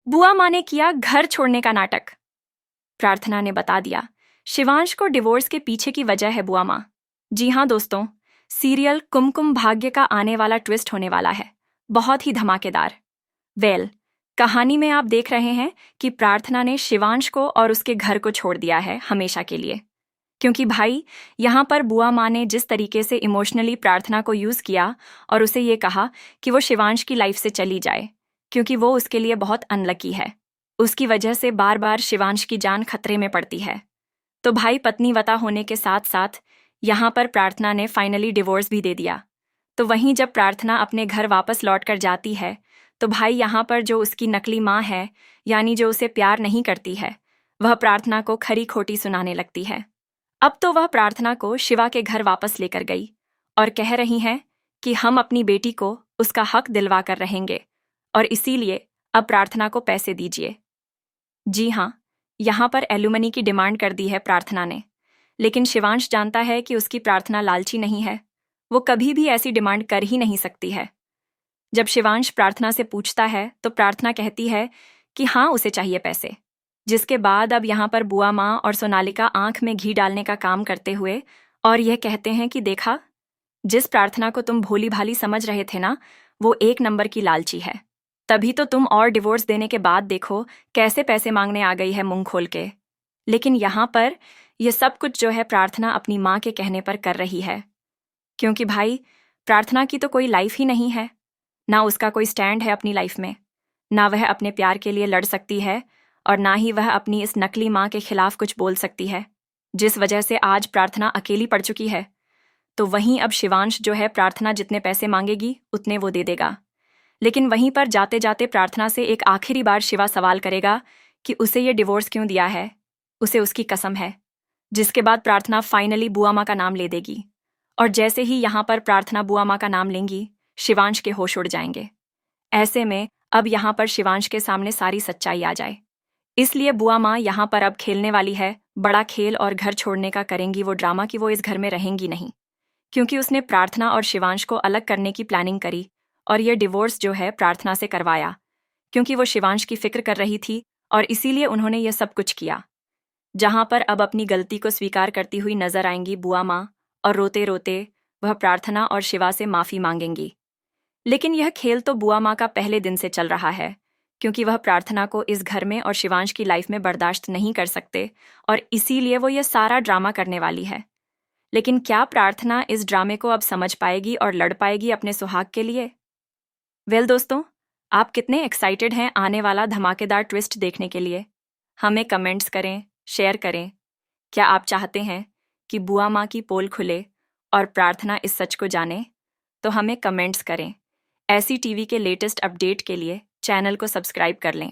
बुआ माँ ने किया घर छोड़ने का नाटक। प्रार्थना ने बता दिया, शिवांश को डिवोर्स के पीछे की वजह है बुआ माँ। जी हाँ दोस्तों, सीरियल कुमकुम भाग्य का आने वाला ट्विस्ट होने वाला है, बहुत ही धमाकेदार। कहानी में आप देख रहे हैं कि प्रार्थना ने शिवांश को और उसके घर को छोड़ दिया है हमेशा के लिए। क्योंकि भाई, यहाँ पर बुआ माँ ने जिस तरीके से इमोशनली प्रार्थना को यूज़ किया और उसे ये कहा कि वो शिवांश की लाइफ से चली जाए, क्योंकि वो उसके लिए बहुत अनलकी है। उसकी वजह से बार बार शिवांश की जान खतरे में पड़ती है। तो भाई, पत्नीवता होने के साथ साथ यहाँ पर प्रार्थना ने फाइनली डिवोर्स भी दे दिया। तो वहीं जब प्रार्थना अपने घर वापस लौट कर जाती है, तो भाई यहाँ पर जो उसकी नकली माँ है, यानी जो उसे प्यार नहीं करती है, वह प्रार्थना को खरी खोटी सुनाने लगती है। अब तो वह प्रार्थना को शिवा के घर वापस लेकर गई और कह रही हैं कि हम अपनी बेटी को उसका हक दिलवा कर रहेंगे और इसीलिए अब प्रार्थना को पैसे दीजिए। जी हाँ, यहाँ पर एलुमनी की डिमांड कर दी है प्रार्थना ने, लेकिन शिवांश जानता है कि उसकी प्रार्थना लालची नहीं है, वो कभी भी ऐसी डिमांड कर ही नहीं सकती है। जब शिवांश प्रार्थना से पूछता है तो प्रार्थना कहती है कि हाँ, उसे चाहिए पैसे। जिसके बाद अब यहाँ पर बुआ माँ और सोनालिका आंख में घी डालने का काम करते हुए और यह कहते हैं कि देखा, जिस प्रार्थना को तुम भोली भाली समझ रहे थे ना, वो एक नंबर की लालची है। तभी तो तुम और डिवोर्स देने के बाद देखो कैसे पैसे मांगने आ गई है मुंह खोल के। लेकिन यहाँ पर यह सब कुछ जो है प्रार्थना अपनी माँ के कहने पर कर रही है, क्योंकि भाई, प्रार्थना की तो कोई लाइफ ही नहीं है, ना उसका कोई स्टैंड है अपनी लाइफ में, ना वह अपने प्यार के लिए लड़ सकती है और ना ही वह अपनी इस नकली माँ के खिलाफ कुछ बोल सकती है, जिस वजह से आज प्रार्थना अकेली पड़ चुकी है। तो वहीं अब शिवांश जो है प्रार्थना जितने पैसे मांगेगी उतने वो दे देगा। लेकिन वहीं पर जाते जाते प्रार्थना से एक आखिरी बार शिवा सवाल करेगा कि उसे ये डिवोर्स क्यों दिया है, उसे उसकी कसम है। जिसके बाद प्रार्थना फाइनली बुआ माँ का नाम ले देगी और जैसे ही यहाँ पर प्रार्थना बुआ माँ का नाम लेंगी, शिवांश के होश उड़ जाएंगे। ऐसे में अब यहाँ पर शिवांश के सामने सारी सच्चाई आ जाए, इसलिए बुआ माँ यहाँ पर अब खेलने वाली है बड़ा खेल और घर छोड़ने का करेंगी वो ड्रामा कि वो इस घर में रहेंगी नहीं, क्योंकि उसने प्रार्थना और शिवांश को अलग करने की प्लानिंग करी और ये डिवोर्स जो है प्रार्थना से करवाया, क्योंकि वो शिवांश की फिक्र कर रही थी और इसीलिए उन्होंने ये सब कुछ किया। जहाँ पर अब अपनी गलती को स्वीकार करती हुई नजर आएंगी बुआ माँ और रोते रोते वह प्रार्थना और शिवा से माफ़ी मांगेंगी। लेकिन यह खेल तो बुआ माँ का पहले दिन से चल रहा है, क्योंकि वह प्रार्थना को इस घर में और शिवांश की लाइफ में बर्दाश्त नहीं कर सकते और इसीलिए वो यह सारा ड्रामा करने वाली है। लेकिन क्या प्रार्थना इस ड्रामे को अब समझ पाएगी और लड़ पाएगी अपने सुहाग के लिए? दोस्तों, आप कितने एक्साइटेड हैं आने वाला धमाकेदार ट्विस्ट देखने के लिए? हमें कमेंट्स करें, शेयर करें। क्या आप चाहते हैं कि बुआ माँ की पोल खुले और प्रार्थना इस सच को जाने? तो हमें कमेंट्स करें। ऐसी टीवी के लेटेस्ट अपडेट के लिए चैनल को सब्सक्राइब कर लें।